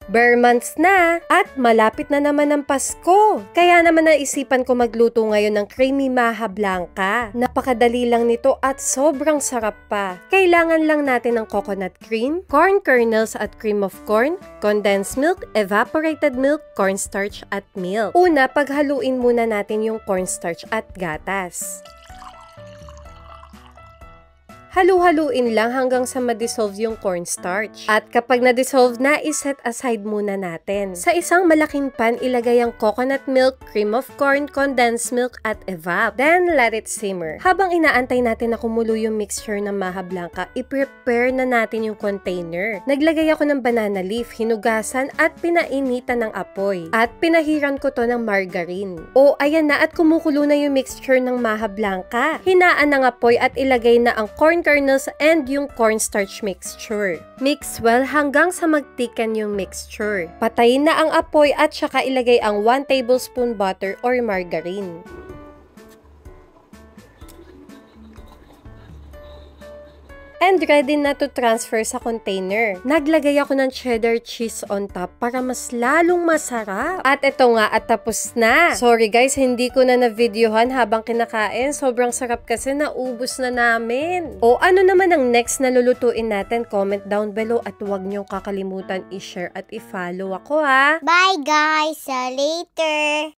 Bare months na at malapit na naman ang Pasko. Kaya naman naisipan ko magluto ngayon ng creamy maja blanca. Napakadali lang nito at sobrang sarap pa. Kailangan lang natin ng coconut cream, corn kernels at cream of corn, condensed milk, evaporated milk, cornstarch at milk. Una, paghaluin muna natin yung cornstarch at gatas. Halu-haluin lang hanggang sa ma-dissolve yung cornstarch. At kapag na-dissolve na, iset aside muna natin. Sa isang malaking pan, ilagay ang coconut milk, cream of corn, condensed milk, at evap. Then, let it simmer. Habang inaantay natin na kumulo yung mixture ng maja blanca, i-prepare na natin yung container. Naglagay ako ng banana leaf, hinugasan, at pinainitan ng apoy. At pinahiran ko to ng margarine. O, ayan na at kumukulo na yung mixture ng maja blanca. Hinaan ng apoy at ilagay na ang corn kernels and yung cornstarch mixture. Mix well hanggang sa mag-thicken yung mixture. Patayin na ang apoy at saka ilagay ang 1 tablespoon butter or margarine. And ready na to transfer sa container. Naglagay ako ng cheddar cheese on top para mas lalong masarap. At ito nga at tapos na. Sorry guys, hindi ko na na-videohan habang kinakain. Sobrang sarap kasi naubos na namin. O ano naman ang next na lulutuin natin? Comment down below at huwag niyong kakalimutan i-share at i-follow ako ha. Bye guys! See you later!